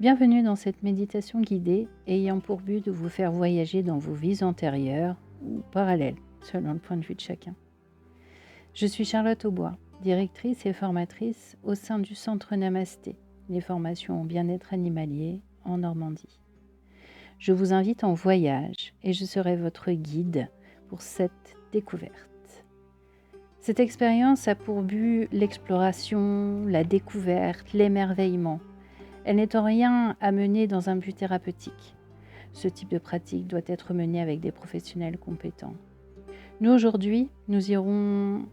Bienvenue dans cette méditation guidée ayant pour but de vous faire voyager dans vos vies antérieures ou parallèles, selon le point de vue de chacun. Je suis Charlotte Aubois, directrice et formatrice au sein du Centre Namasté, les formations en bien-être animalier en Normandie. Je vous invite en voyage et je serai votre guide pour cette découverte. Cette expérience a pour but l'exploration, la découverte, l'émerveillement. Elle n'est en rien à mener dans un but thérapeutique. Ce type de pratique doit être mené avec des professionnels compétents. Nous, aujourd'hui, nous irons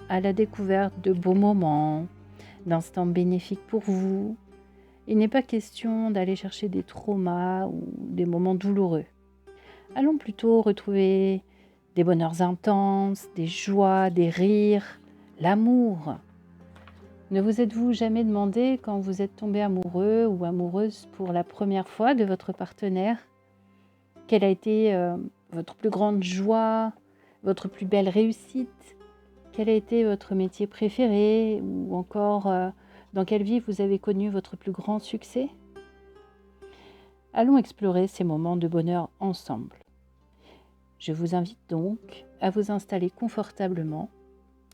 à la découverte de beaux moments, d'instants bénéfiques pour vous. Il n'est pas question d'aller chercher des traumas ou des moments douloureux. Allons plutôt retrouver des bonheurs intenses, des joies, des rires, l'amour. Ne vous êtes-vous jamais demandé quand vous êtes tombé amoureux ou amoureuse pour la première fois de votre partenaire, quelle a été votre plus grande joie, votre plus belle réussite, quel a été votre métier préféré ou encore dans quelle vie vous avez connu votre plus grand succès? Allons explorer ces moments de bonheur ensemble. Je vous invite donc à vous installer confortablement,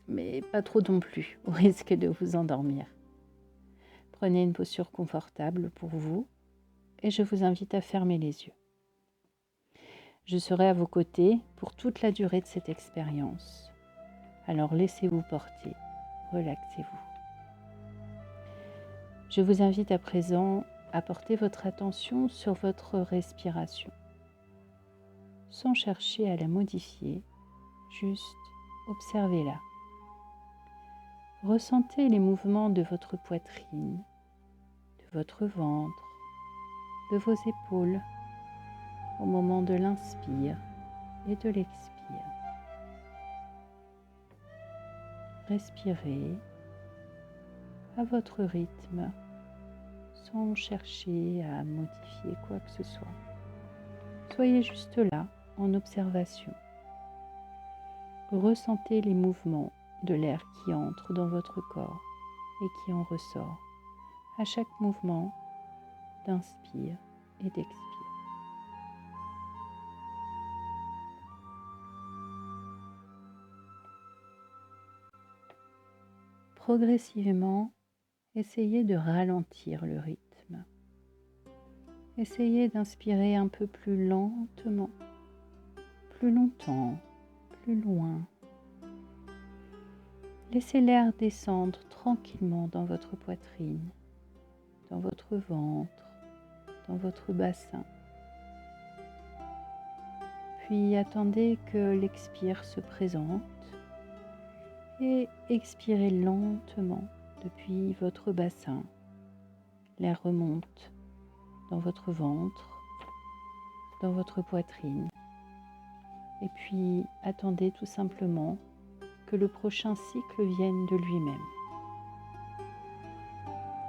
mais pas trop non plus, au risque de vous endormir. Prenez une posture confortable pour vous et je vous invite à fermer les yeux. Je serai à vos côtés pour toute la durée de cette expérience. Alors laissez-vous porter, relaxez-vous. Je vous invite à présent à porter votre attention sur votre respiration, sans chercher à la modifier, juste observez-la. Ressentez les mouvements de votre poitrine, de votre ventre, de vos épaules au moment de l'inspire et de l'expire. Respirez à votre rythme sans chercher à modifier quoi que ce soit. Soyez juste là en observation. Ressentez les mouvements de l'air qui entre dans votre corps et qui en ressort à chaque mouvement d'inspire et d'expire. Progressivement, essayez de ralentir le rythme. Essayez d'inspirer un peu plus lentement, plus longtemps, plus loin. Laissez l'air descendre tranquillement dans votre poitrine, dans votre ventre, dans votre bassin. Puis attendez que l'expire se présente et expirez lentement depuis votre bassin. L'air remonte dans votre ventre, dans votre poitrine. Et puis attendez tout simplement que le prochain cycle vienne de lui-même.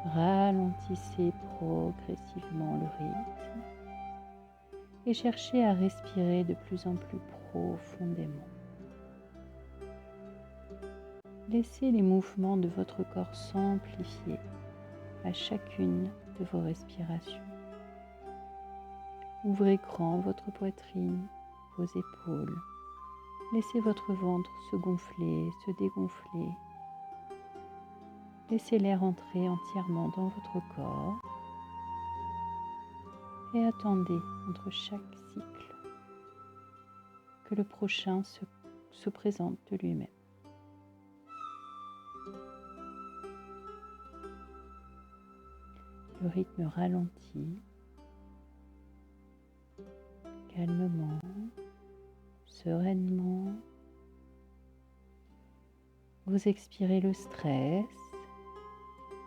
Ralentissez progressivement le rythme et cherchez à respirer de plus en plus profondément. Laissez les mouvements de votre corps s'amplifier à chacune de vos respirations. Ouvrez grand votre poitrine, vos épaules. Laissez votre ventre se gonfler, se dégonfler. Laissez l'air entrer entièrement dans votre corps et attendez entre chaque cycle que le prochain se présente de lui-même. Le rythme ralentit, calmement, sereinement. Vous expirez le stress,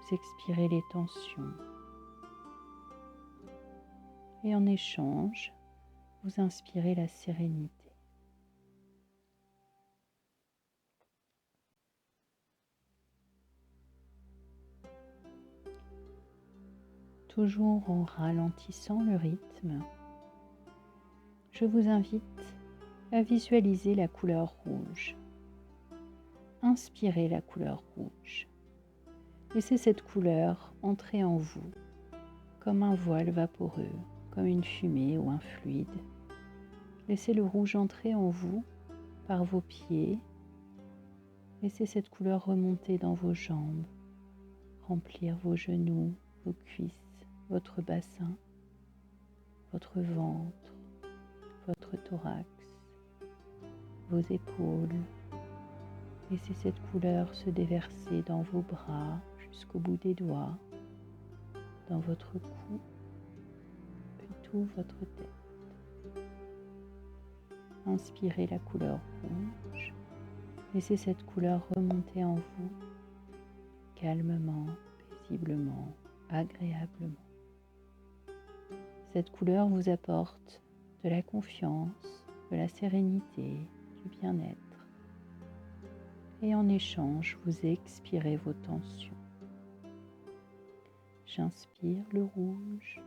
vous expirez les tensions. Et en échange, vous inspirez la sérénité. Toujours en ralentissant le rythme, je vous invite à visualiser la couleur rouge. Inspirez la couleur rouge. Laissez cette couleur entrer en vous comme un voile vaporeux, comme une fumée ou un fluide. Laissez le rouge entrer en vous par vos pieds. Laissez cette couleur remonter dans vos jambes, remplir vos genoux, vos cuisses, votre bassin, votre ventre, votre thorax, vos épaules. Laissez cette couleur se déverser dans vos bras jusqu'au bout des doigts, dans votre cou, puis tout votre tête. Inspirez la couleur rouge. Laissez cette couleur remonter en vous, calmement, paisiblement, agréablement. Cette couleur vous apporte de la confiance, de la sérénité, du bien-être. Et en échange, vous expirez vos tensions. J'inspire le rouge,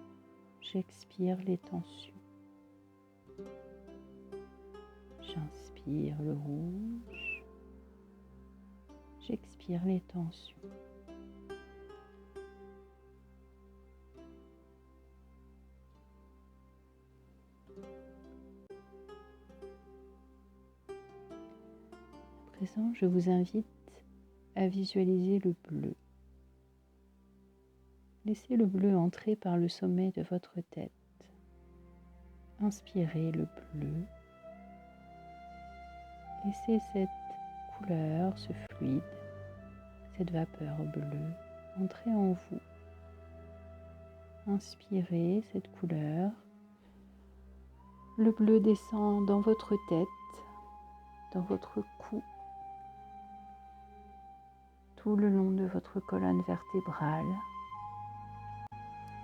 j'expire les tensions. J'inspire le rouge, j'expire les tensions. À présent, je vous invite à visualiser le bleu. Laissez le bleu entrer par le sommet de votre tête. Inspirez le bleu. Laissez cette couleur, ce fluide, cette vapeur bleue entrer en vous. Inspirez cette couleur. Le bleu descend dans votre tête, dans votre cou, tout le long de votre colonne vertébrale.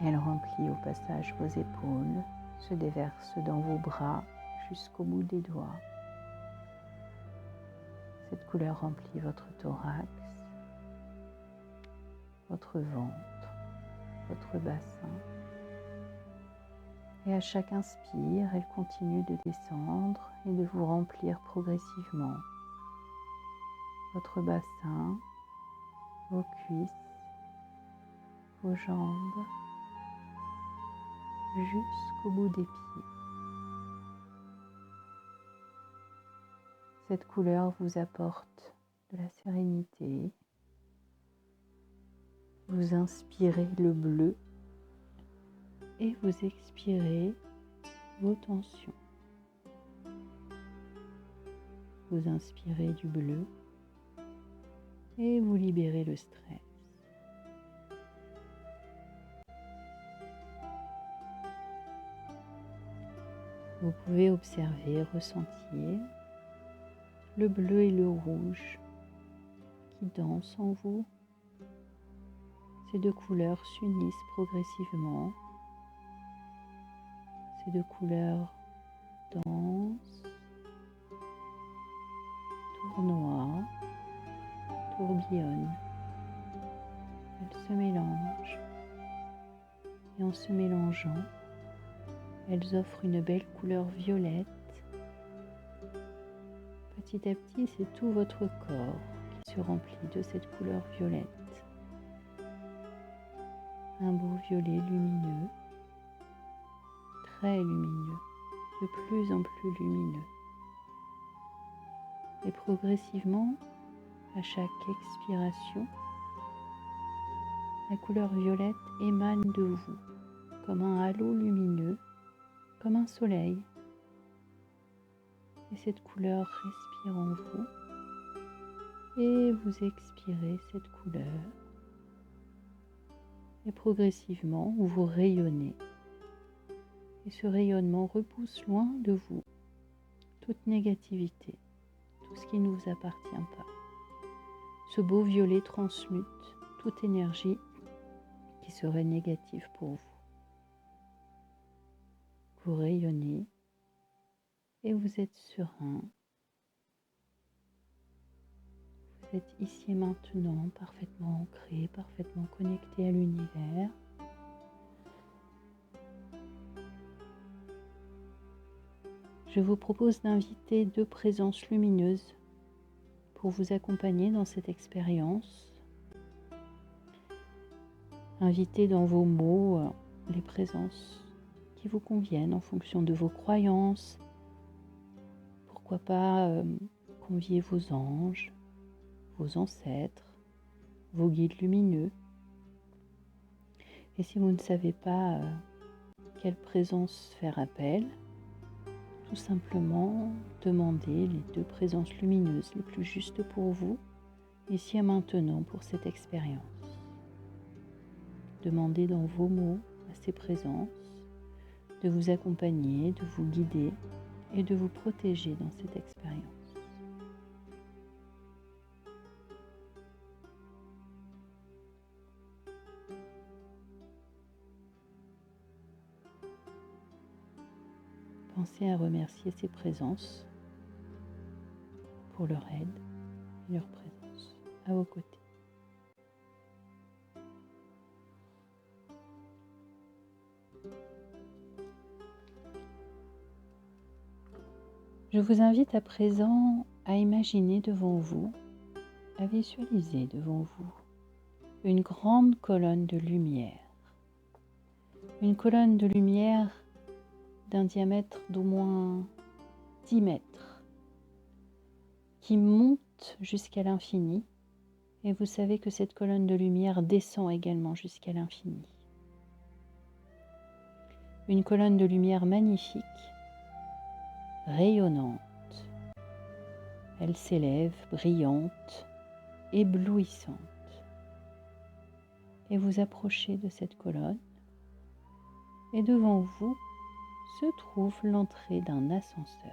Elle remplit au passage vos épaules, se déverse dans vos bras jusqu'au bout des doigts. Cette couleur remplit votre thorax, votre ventre, votre bassin. Et à chaque inspire, elle continue de descendre et de vous remplir progressivement. Votre bassin, vos cuisses, vos jambes, jusqu'au bout des pieds. Cette couleur vous apporte de la sérénité. Vous inspirez le bleu et vous expirez vos tensions. Vous inspirez du bleu et vous libérez le stress. Vous pouvez observer, ressentir le bleu et le rouge qui dansent en vous. Ces deux couleurs s'unissent progressivement. Ces deux couleurs dansent, tournoient, tourbillonnent. Elles se mélangent. Et en se mélangeant, elles offrent une belle couleur violette. Petit à petit, c'est tout votre corps qui se remplit de cette couleur violette. Un beau violet lumineux, très lumineux, de plus en plus lumineux. Et progressivement, à chaque expiration, la couleur violette émane de vous, comme un halo lumineux, comme un soleil. Et cette couleur respire en vous et vous expirez cette couleur. Et progressivement, vous rayonnez. Et ce rayonnement repousse loin de vous toute négativité, tout ce qui ne vous appartient pas. Ce beau violet transmute toute énergie qui serait négative pour vous. Vous rayonnez et vous êtes serein. Vous êtes ici et maintenant parfaitement ancré, parfaitement connecté à l'univers. Je vous propose d'inviter deux présences lumineuses pour vous accompagner dans cette expérience. Invitez dans vos mots les présences qui vous conviennent en fonction de vos croyances. Pourquoi pas convier vos anges, vos ancêtres, vos guides lumineux. Et si vous ne savez pas quelle présence faire appel, tout simplement demandez les 2 présences lumineuses les plus justes pour vous, ici et maintenant pour cette expérience. Demandez dans vos mots à ces présences de vous accompagner, de vous guider et de vous protéger dans cette expérience. Pensez à remercier ces présences pour leur aide et leur présence à vos côtés. Je vous invite à présent à imaginer devant vous, à visualiser devant vous une grande colonne de lumière. Une colonne de lumière d'un diamètre d'au moins 10 mètres qui monte jusqu'à l'infini, et vous savez que cette colonne de lumière descend également jusqu'à l'infini. Une colonne de lumière magnifique, rayonnante. Elle s'élève, brillante, éblouissante. Et vous approchez de cette colonne, et devant vous se trouve l'entrée d'un ascenseur.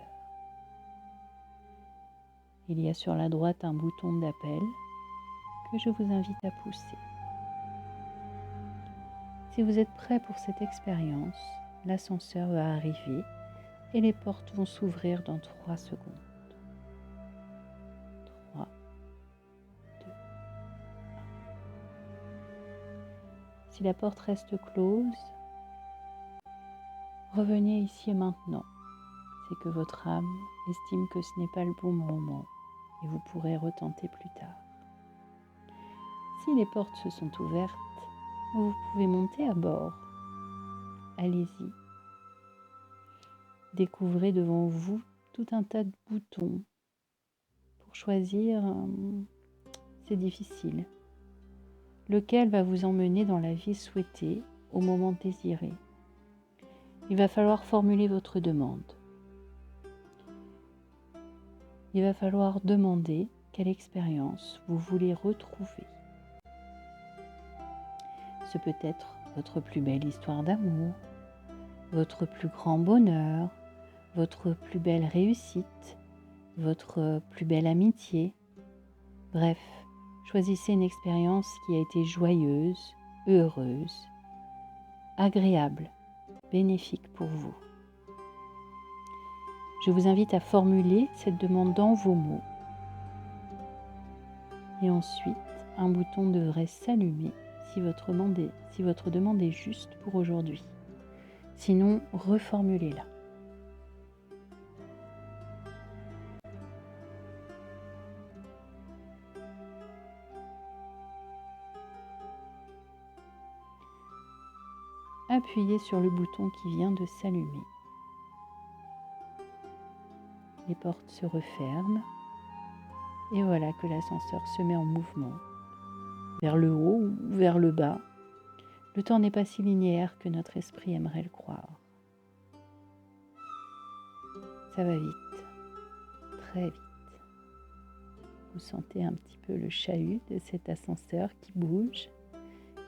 Il y a sur la droite un bouton d'appel que je vous invite à pousser. Si vous êtes prêt pour cette expérience, l'ascenseur va arriver et les portes vont s'ouvrir dans 3 secondes. 3, 2, 1. Si la porte reste close, revenez ici et maintenant. C'est que votre âme estime que ce n'est pas le bon moment et vous pourrez retenter plus tard. Si les portes se sont ouvertes, vous pouvez monter à bord. Allez-y. Découvrez devant vous tout un tas de boutons. Pour choisir, c'est difficile. Lequel va vous emmener dans la vie souhaitée au moment désiré? Il va falloir formuler votre demande. Il va falloir demander quelle expérience vous voulez retrouver. Ce peut être votre plus belle histoire d'amour, votre plus grand bonheur, votre plus belle réussite, votre plus belle amitié. Bref, choisissez une expérience qui a été joyeuse, heureuse, agréable, bénéfique pour vous. Je vous invite à formuler cette demande dans vos mots. Et ensuite, un bouton devrait s'allumer si votre demande est juste pour aujourd'hui. Sinon, reformulez-la. Appuyez sur le bouton qui vient de s'allumer. Les portes se referment et voilà que l'ascenseur se met en mouvement, vers le haut ou vers le bas. Le temps n'est pas si linéaire que notre esprit aimerait le croire. Ça va vite, très vite. Vous sentez un petit peu le chahut de cet ascenseur qui bouge,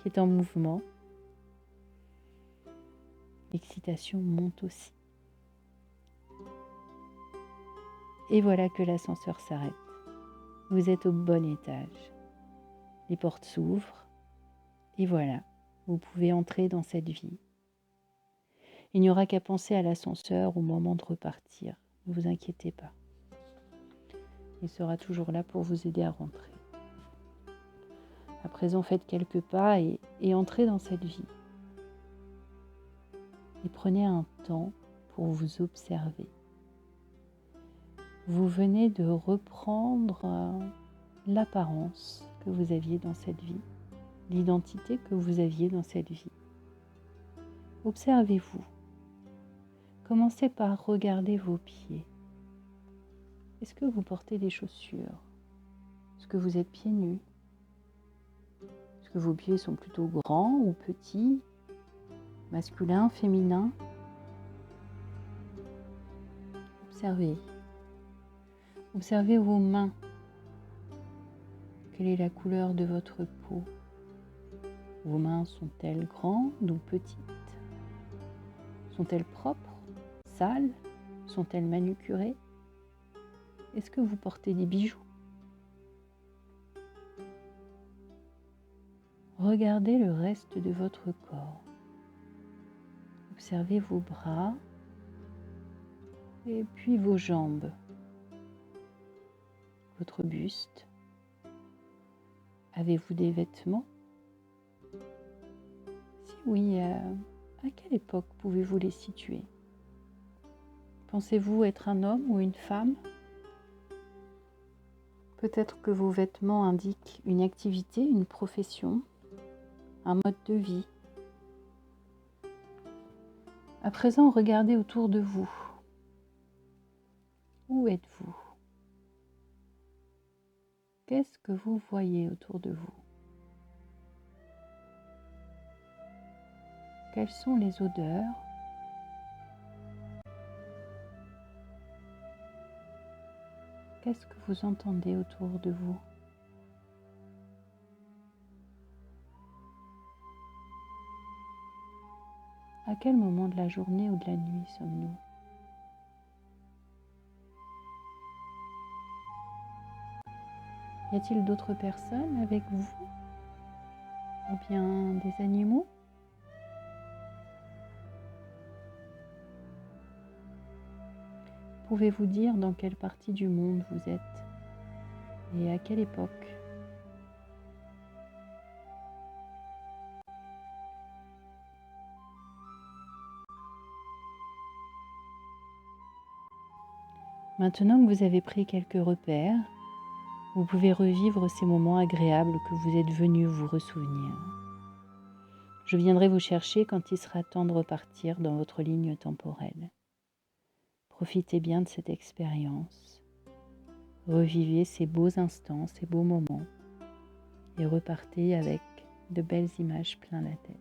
qui est en mouvement. L'excitation monte aussi. Et voilà que l'ascenseur s'arrête. Vous êtes au bon étage. Les portes s'ouvrent et voilà, vous pouvez entrer dans cette vie. Il n'y aura qu'à penser à l'ascenseur au moment de repartir. Ne vous inquiétez pas. Il sera toujours là pour vous aider à rentrer. À présent, faites quelques pas et entrez dans cette vie. Et prenez un temps pour vous observer. Vous venez de reprendre l'apparence que vous aviez dans cette vie, l'identité que vous aviez dans cette vie. Observez-vous. Commencez par regarder vos pieds. Est-ce que vous portez des chaussures? Est-ce que vous êtes pieds nus? Est-ce que vos pieds sont plutôt grands ou petits? Masculins, féminins? Observez. Observez vos mains. Quelle est la couleur de votre peau? Vos mains sont-elles grandes ou petites? Sont-elles propres, sales? Sont-elles manucurées? Est-ce que vous portez des bijoux? Regardez le reste de votre corps. Observez vos bras et puis vos jambes, votre buste. Avez-vous des vêtements? Si oui, à quelle époque pouvez-vous les situer? Pensez-vous être un homme ou une femme? Peut-être que vos vêtements indiquent une activité, une profession, un mode de vie. À présent, regardez autour de vous. Où êtes-vous? Qu'est-ce que vous voyez autour de vous? Quelles sont les odeurs? Qu'est-ce que vous entendez autour de vous? À quel moment de la journée ou de la nuit sommes-nous? Y a-t-il d'autres personnes avec vous? Ou bien des animaux? Pouvez-vous dire dans quelle partie du monde vous êtes et à quelle époque? Maintenant que vous avez pris quelques repères, vous pouvez revivre ces moments agréables que vous êtes venus vous ressouvenir. Je viendrai vous chercher quand il sera temps de repartir dans votre ligne temporelle. Profitez bien de cette expérience. Revivez ces beaux instants, ces beaux moments et repartez avec de belles images plein la tête.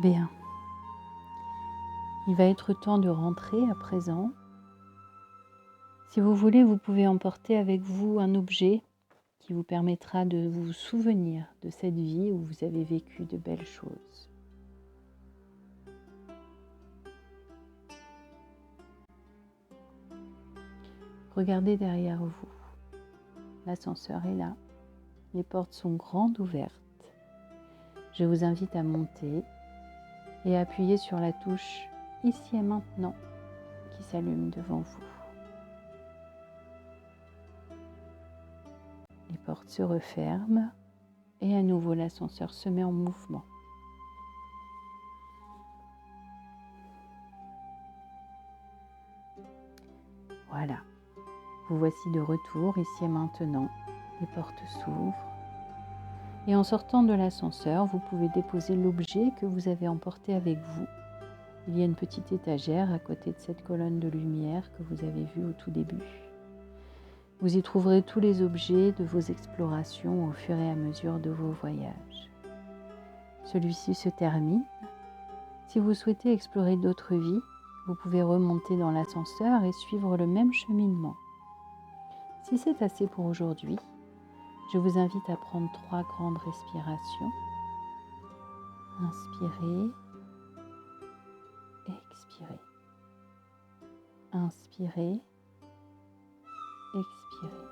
Bien. Il va être temps de rentrer à présent. Si vous voulez, vous pouvez emporter avec vous un objet qui vous permettra de vous souvenir de cette vie où vous avez vécu de belles choses. Regardez derrière vous. L'ascenseur est là. Les portes sont grandes ouvertes. Je vous invite à monter et à appuyer sur la touche « Ici et maintenant » qui s'allume devant vous. Les portes se referment et à nouveau l'ascenseur se met en mouvement. Voilà, vous voici de retour ici et maintenant. Les portes s'ouvrent et en sortant de l'ascenseur, vous pouvez déposer l'objet que vous avez emporté avec vous. Il y a une petite étagère à côté de cette colonne de lumière que vous avez vue au tout début. Vous y trouverez tous les objets de vos explorations au fur et à mesure de vos voyages. Celui-ci se termine. Si vous souhaitez explorer d'autres vies, vous pouvez remonter dans l'ascenseur et suivre le même cheminement. Si c'est assez pour aujourd'hui, je vous invite à prendre 3 grandes respirations. Inspirez, expirez. Inspirez, expirez.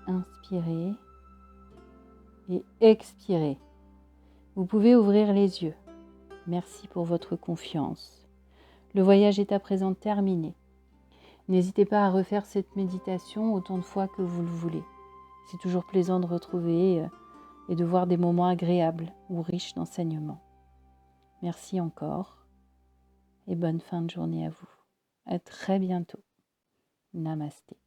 Inspirez et expirez. Vous pouvez ouvrir les yeux. Merci pour votre confiance. Le voyage est à présent terminé. N'hésitez pas à refaire cette méditation autant de fois que vous le voulez. C'est toujours plaisant de retrouver et de voir des moments agréables ou riches d'enseignements. Merci encore et bonne fin de journée à vous. À très bientôt. Namasté.